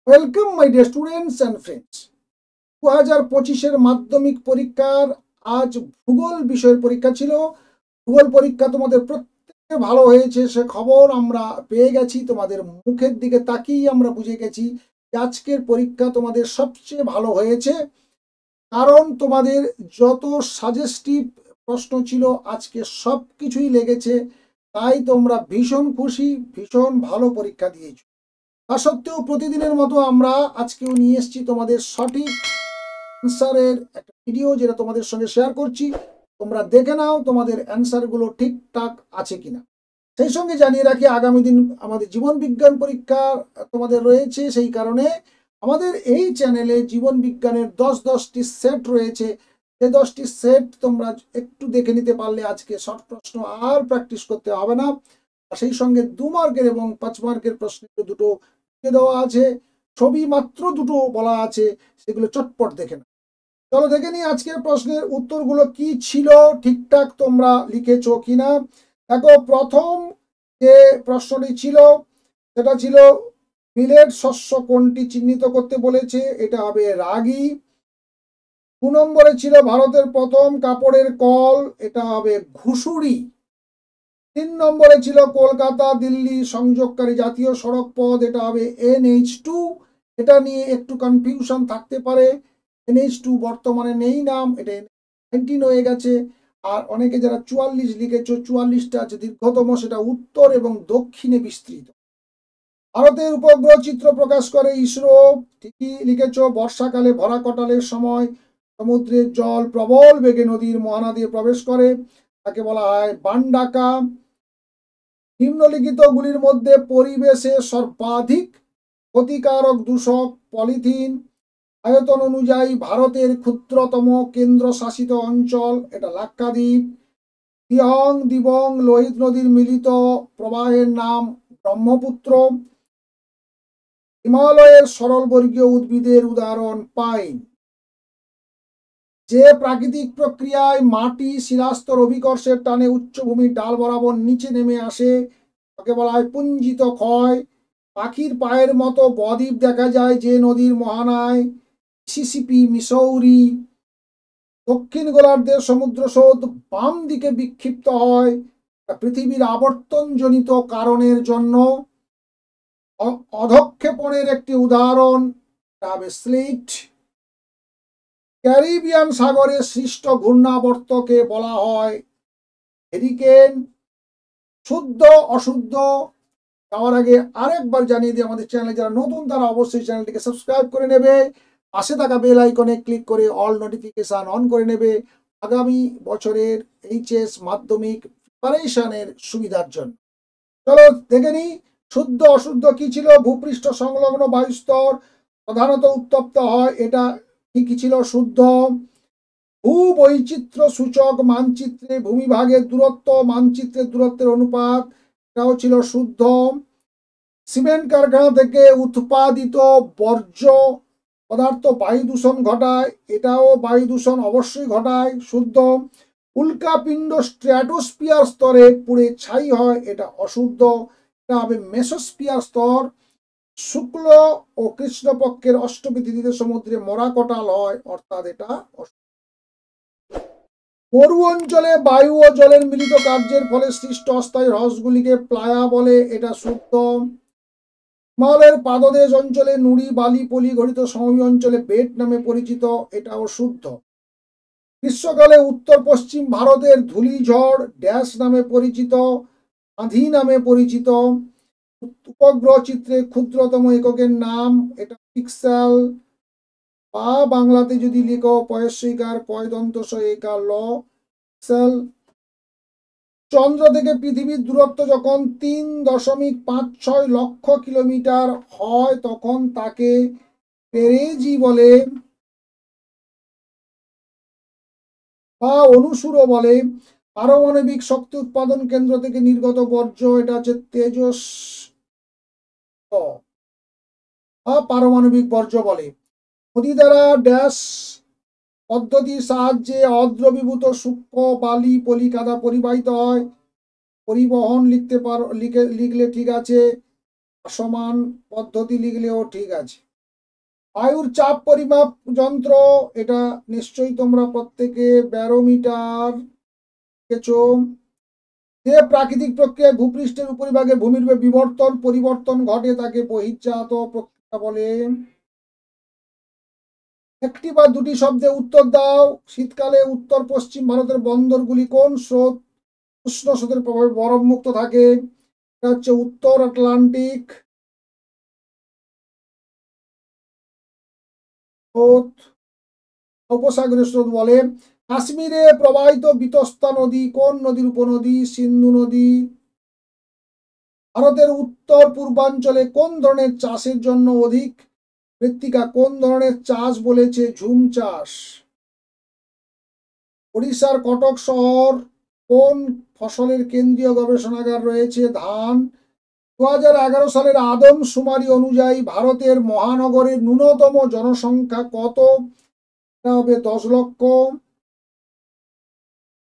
Welcome my dear students and friends. 2025-এর মাধ্যমিক পরীক্ষার আজ ভূগোল বিষয়ের পরীক্ষা ছিল। ভূগোল পরীক্ষা তোমাদের প্রত্যেকে ভালো হয়েছে সে খবর আমরা পেয়ে গেছি। তোমাদের মুখের দিকে তাকিয়ে আমরা বুঝে গেছি যে আজকের পরীক্ষা তোমাদের সবচেয়ে ভালো হয়েছে, কারণ তোমাদের যত সাজেস্টিভ প্রশ্ন ছিল আজকে সব কিছুই লেগেছে। তাই তোমরা ভীষণ খুশি, ভীষণ ভালো পরীক্ষা দিয়েছো। তা সত্ত্বেও প্রতিদিনের মতো আমরা আজকেও নিয়ে এসেছি তোমাদের সঠিক অ্যান্সারের একটা ভিডিও, যেটা তোমাদের সঙ্গে শেয়ার করছি। তোমরা দেখে নাও তোমাদের অ্যান্সারগুলো ঠিকঠাক আছে কিনা। সেই সঙ্গে জানিয়ে রাখি আগামী দিন আমাদের জীবন বিজ্ঞান পরীক্ষা তোমাদের রয়েছে, সেই কারণে আমাদের এই চ্যানেলে জীবন বিজ্ঞানের 10টি সেট রয়েছে। সেই 10টি সেট তোমরা একটু দেখে নিতে পারলে আজকে শর্ট প্রশ্ন আর প্র্যাকটিস করতে হবে না। সেই সঙ্গে 2 মার্কের এবং 5 মার্কের প্রশ্ন দুটো দেওয়া আছে, ছবি মাত্র দুটো বলা আছে, সেগুলো চটপট দেখে না। চলো দেখে নিই আজকের প্রশ্নের উত্তরগুলো কি ছিল, ঠিকঠাক তোমরা লিখেছো কিনা। দেখো, প্রথম যে প্রশ্নটি ছিল সেটা ছিল মিলেট শস্য কোনটি চিহ্নিত করতে বলেছে, এটা হবে রাগী। 2 নম্বরে ছিল ভারতের প্রথম কাপড়ের কল, এটা হবে ঘুষুরি। 3 নম্বরে ছিল কলকাতা দিল্লি সংযোগকারী জাতীয় সড়ক পথ, এটা হবে NH2। এটা নিয়ে একটু কনফিউশন থাকতে পারে, NH2 বর্তমানে নেই নাম, এটা NH19 হয়ে গেছে। আর অনেকে যারা 44 লিখেছো, 44টা আছে দীর্ঘতম, সেটা উত্তর এবং দক্ষিণে বিস্তৃত। ভারতের উপগ্রহ চিত্র প্রকাশ করে ইসরো, ঠিকই লিখেছো। বর্ষাকালে ভরা কটালের সময় সমুদ্রের জল প্রবল বেগে নদীর মোহনা দিয়ে প্রবেশ করে, তাকে বলা হয় বানডাকা। নিম্নলিখিতগুলির মধ্যে পরিবেশে সর্বাধিক ক্ষতিকারক দূষক পলিথিন। আয়তন অনুযায়ী ভারতের ক্ষুদ্রতম কেন্দ্রশাসিত অঞ্চল, এটা লাক্ষাদ্বীপ। দিহং দিবং লোহিত নদীর মিলিত প্রবাহের নাম ব্রহ্মপুত্র। হিমালয়ের সরলবর্গীয় উদ্ভিদের উদাহরণ পাইন। যে প্রাকৃতিক প্রক্রিয়ায় মাটি শিলাস্তর অভিকর্ষের টানে উচ্চভূমির ডাল বরাবর নিচে নেমে আসে, তাকে বলা হয় পুঞ্জিত ক্ষয়। পাখির পায়ের মতো বদ্বীপ দেখা যায় যে নদীর মোহনায়, মিসিসিপি, মিসৌরি। দক্ষিণ গোলার্ধের সমুদ্র স্রোত বাম দিকে বিক্ষিপ্ত হয় পৃথিবীর আবর্তনজনিত কারণের জন্য। অধক্ষেপণের একটি উদাহরণ হবে স্লিট। ক্যারিবিয়ান সাগরে সৃষ্ট ঘূর্ণাবর্তকে বলা হয় হেরিকেন। শুদ্ধ অশুদ্ধ যাওয়ার আগে আরেকবার জানিয়ে দিই, আমাদের চ্যানেলে যারা নতুন তারা অবশ্যই চ্যানেলটিকে সাবস্ক্রাইব করে নেবে, পাশে থাকা বেল আইকনে ক্লিক করে অল নোটিফিকেশন অন করে নেবে আগামী বছরের HS মাধ্যমিক প্রিপারেশনের সুবিধার জন্য। চলো দেখে নিই শুদ্ধ অশুদ্ধ কি ছিল। ভূপৃষ্ঠ সংলগ্ন বায়ুস্তর প্রধানত উত্তপ্ত হয়, এটা কি ছিল? শুদ্ধ। ভূবৈচিত্র্য সূচক মানচিত্রে ভূমিভাগের দূরত্ব মানচিত্রের দূরত্বের অনুপাত, এটাও ছিল শুদ্ধ। সিমেন্ট কারখানা থেকে উৎপাদিত বর্জ্য পদার্থ বায়ু দূষণ ঘটায়, এটাও বায়ু দূষণ অবশ্যই ঘটায়, শুদ্ধ। উল্কাপিণ্ড স্ট্র্যাটোস্ফিয়ার স্তরে পুড়ে ছাই হয়, এটা অশুদ্ধ। এটা হবে মেসোস্ফিয়ার স্তর। শুক্ল ও কৃষ্ণপক্ষের অষ্টমী তিথিতে সমুদ্রে মরা কটাল হয়, অর্থাৎ এটা অশুদ্ধ। মরু অঞ্চলে বায়ু ও জলের মিলিত কার্যের ফলে সৃষ্ট অস্থায়ী হ্রদগুলিকে প্লায়া বলে, এটা শুদ্ধ। হিমালয়ের পাদদেশ অঞ্চলে নুড়ি বালি পলি গঠিত সমভূমি অঞ্চলে বেট নামে পরিচিত, এটাও শুদ্ধ। গ্রীষ্মকালে উত্তর পশ্চিম ভারতের ধূলিঝড় ড্যাশ নামে পরিচিত, আঁধি নামে পরিচিত। উপগ্রহ চিত্রে ক্ষুদ্রতম এককের নাম, এটা পিক্সেল। বা বাংলাতে যদি লিখো পয়স্বইকার কয় দন্ত একার ল, পিক্সেল। চন্দ্র থেকে পৃথিবীর দূরত্ব যখন 3.56 লক্ষ কিলোমিটার হয় তখন তাকে পেরেজি বলে বা অনুসুরও বলে। পারমাণবিক শক্তি উৎপাদন কেন্দ্র থেকে নির্গত বর্জ্য, এটা হচ্ছে তেজস বা পারমাণবিক বর্জ্য বলে। নদী দ্বারা ড্যাশ পদ্ধতির সাহায্যে অদ্রবীভূত সূক্ষ্ম বালি পলি কাদা পরিবাহিত হয়, পরিবহন লিখতে পারো, লিখলে ঠিক আছে, সমান পদ্ধতি লিখলেও ঠিক আছে। বায়ুর চাপ পরিমাপ যন্ত্র, এটা নিশ্চয়ই তোমরা প্রত্যেকে ব্যারোমিটার দেখেছো। যে প্রাকৃতিক প্রক্রিয়ায় ভূপৃষ্ঠের উপরিভাগে ভূমির বিবর্তন পরিবর্তন ঘটে তাকে বহির্জাত প্রক্রিয়া বলে। একটি বা দুটি শব্দে উত্তর দাও। শীতকালে উত্তর পশ্চিম ভারতের বন্দরগুলি কোন স্রোত উষ্ণ স্রোতের প্রভাবে বরফ মুক্ত থাকে? এটা হচ্ছে উত্তর আটলান্টিক স্রোত, উপসাগরীয় স্রোত বলে। কাশ্মীরে প্রবাহিত বিতস্তা নদী কোন নদীর উপনদী? সিন্ধু নদী। ভারতের উত্তর পূর্বাঞ্চলে কোন ধরনের চাষের জন্য অধিক মৃত্তিকা? কোন ধরনের চাষ বলেছে? ঝুম চাষ। ওড়িশার কটক শহর কোন ফসলের কেন্দ্রীয় গবেষণাগার রয়েছে? ধান। 2011 সালের আদমশুমারি অনুযায়ী ভারতের মহানগরের ন্যূনতম জনসংখ্যা কত? এটা হবে 10 লক্ষ।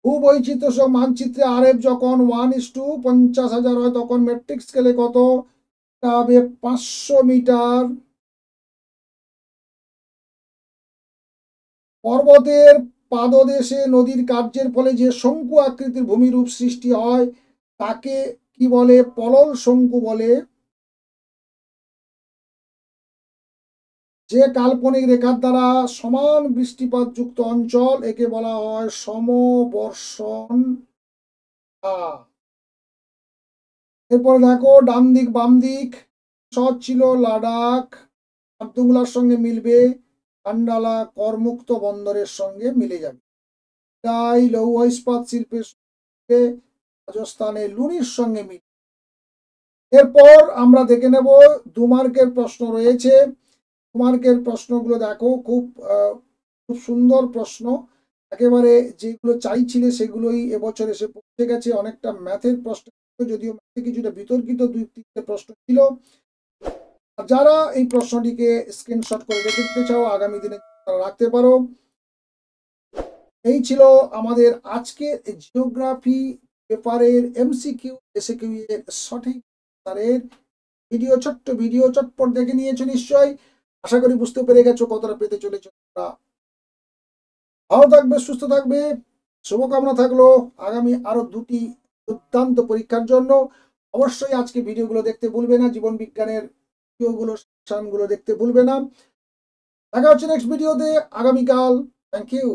ভূবৈচিত্র্য মানচিত্রে আরএফ যখন 1:50,000 হয় তখন মেট্রিক স্কেলে কত? এটা হবে 500 মিটার। পর্বতের পাদদেশে নদীর কার্যের ফলে যে শঙ্কু আকৃতির ভূমিরূপ সৃষ্টি হয় তাকে কি বলে? পলল শঙ্কু বলে। যে কাল্পনিক রেখার দ্বারা সমান বৃষ্টিপাত যুক্ত অঞ্চল একে বলা হয় সমবর্ষণ। এরপরে দেখো ডান দিক বাম দিক সহজ ছিল। লাদাখ আব্দুল্লার সঙ্গে মিলবে, কান্ডালা করমুক্ত বন্দরের সঙ্গে মিলে যাবে। তাই লৌহ ইস্পাত শিল্পের সঙ্গে রাজস্থানের লুনির সঙ্গে মিলে। এরপর আমরা দেখে নেব 2 মার্কের প্রশ্ন রয়েছে। 2 মার্কের প্রশ্নগুলো দেখো, খুব সুন্দর প্রশ্ন। একেবারে যেগুলো চাইছিলে সেগুলোই এবছর এসে পৌঁছে গেছে। অনেকটা ম্যাথের প্রশ্ন, যদিও ম্যাথে কিছুটা বিতর্কিত 2-3টে প্রশ্ন ছিল। যারা এই প্রশ্নটিকে স্ক্রিনশট করে রেখে দিতে চাও আগামী দিনে তারা রাখতে পারো। এই ছিল আমাদের আজকের জিওগ্রাফি পেপারের এমসিকিউ এসএকিউ এর সঠিক উত্তরের ভিডিও। ছোট্ট ভিডিও চটপট দেখে নিয়েছো নিশ্চয়ই। আশা করি বুঝতে পেরে গেছো কতটা পেতে চলেছো। ভালো থাকবে, সুস্থ থাকবে, শুভকামনা থাকলো আগামী আরো 2টি দুর্দান্ত পরীক্ষার জন্য। অবশ্যই আজকে ভিডিওগুলো দেখতে ভুলবে না, জীবন বিজ্ঞানের ভিডিওগুলো সেকশনগুলো দেখতে ভুলবে না। দেখা হচ্ছে নেক্সট ভিডিওতে আগামীকাল। Thank you.